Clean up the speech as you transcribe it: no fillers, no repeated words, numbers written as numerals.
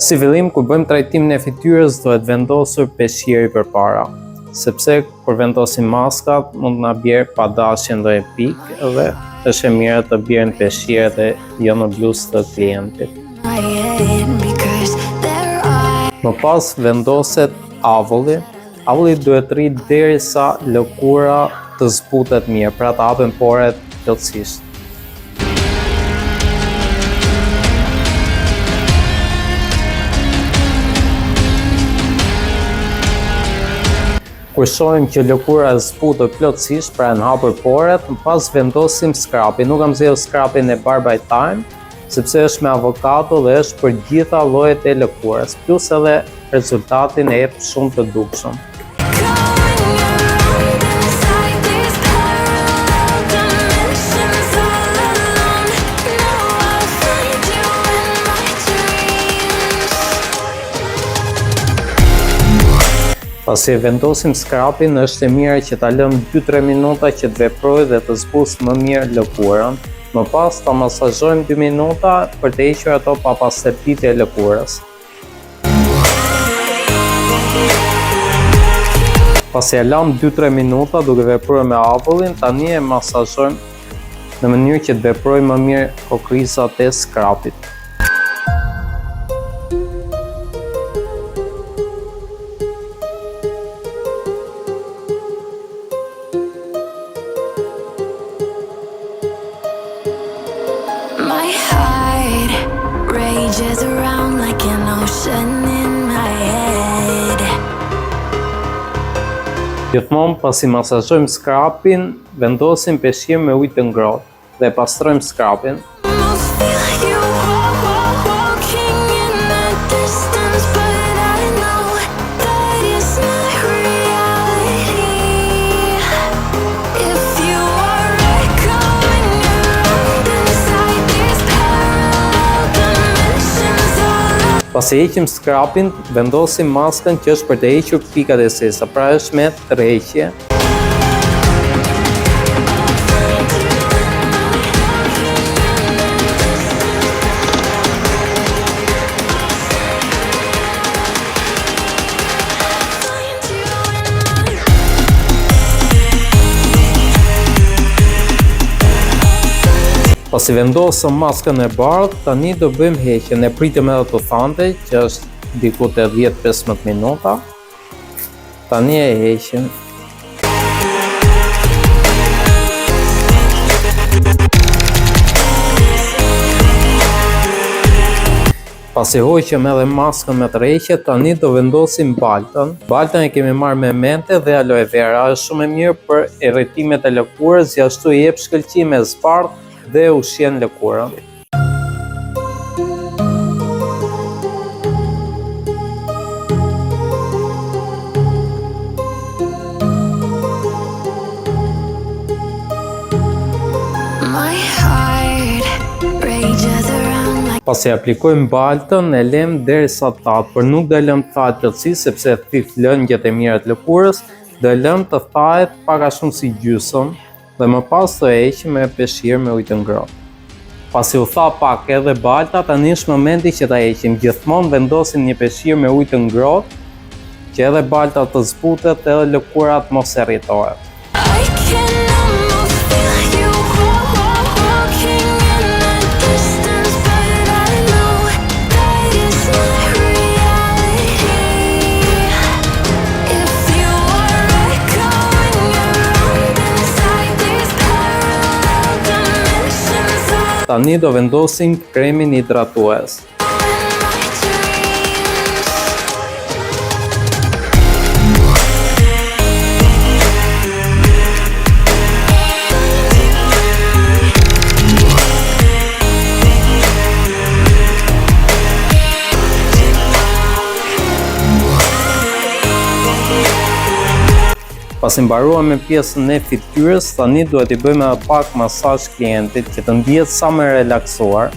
Si fillim, kur bëjmë trajtimin e fytyrës, duhet vendosur peshqiri përpara, sepse kur vendosim maskat mund na bjerë pa dashje ndonjë pikë dhe është e mirë të bjerën peshqirë dhe jo në bluzë të klientit. Më pas vendoset avulli. Avulli duhet rrit derisa lëkura të zbutet mirë, pra të hapen poret plotësisht. Kur shohim që lëkura zbutet plotësisht, pra në hapur poret, më pas vendosim skrapin. Nuk kam zgjedhur skrapin e Barbary Time, sepse është me avokado dhe është për gjitha llojet e lëkurës, plus edhe rezultatin e jep shumë të dukshëm. Pasi e vendosim skrapin, është e mirë që ta lëmë 2-3 minuta që të veprojë dhe të zbusë më mirë lëkurën. Më pas ta masazhojmë 2 minuta për të hequr ato papastërtitë e lëkurës. Pasi e lam 2-3 minuta duke vepruar me avullin, tani e masazhojmë në mënyrë që të veprojë më mirë kokrizat e skrapit. My heart rages around like an ocean in my head. Gjithmonë pasi masazhojmë skrapin, vendosim peshqir me ujë të ngrohtë dhe pastrojmë skrapin. Almost feel like you walking in the distance, but I know that it's not reality. If you are echoing around inside these parallel dimensions all Pasi heqim skrapin, vendosim maskën që është për të hequr pikat e sesa, pra është me tërheqje. Pasi vendosëm maskën e bardhë, tani do bëjmë heqjen. Ne pritim edhe të thante, që është diku te 10-15 minuta. Tani e heqim. Pasi hoqëm edhe maskën me tërheqje, tani do vendosim baltën. Baltën e kemi marrë me mente dhe aloe vera. Është shumë e mirë për errëtimet e lëkurës, gjithashtu i jep shkëlqim e zbardhë dhe ushqen lëkurën. my heart rages around like Pasi aplikojmë baltën, e lëm derisa të thatë, por nuk do e lëm të thatë plotësisht sepse thith lëngjet e mira të lëkurës, do e lëm të thahet pak a shumë si gjysmë dhe më pas të heqim me peshqir me ujë të ngrohtë. Pasi u tha pak edhe balta, tani është momenti që ta heqim. Gjithmonë vendosim një peshqir me ujë të ngrohtë, që edhe balta të zbutet edhe lëkurat mos erritohet. I can almost feel you walking in the distance, but I know that it's not reality. If you are echoing around inside these parallel dimensions, Tani do vendosim kremin hidratues. Pasi mbaruam me pjesën e fytyrës, tani duhet i bëjmë edhe pak masazh klientit që të ndihet sa më relaksuar.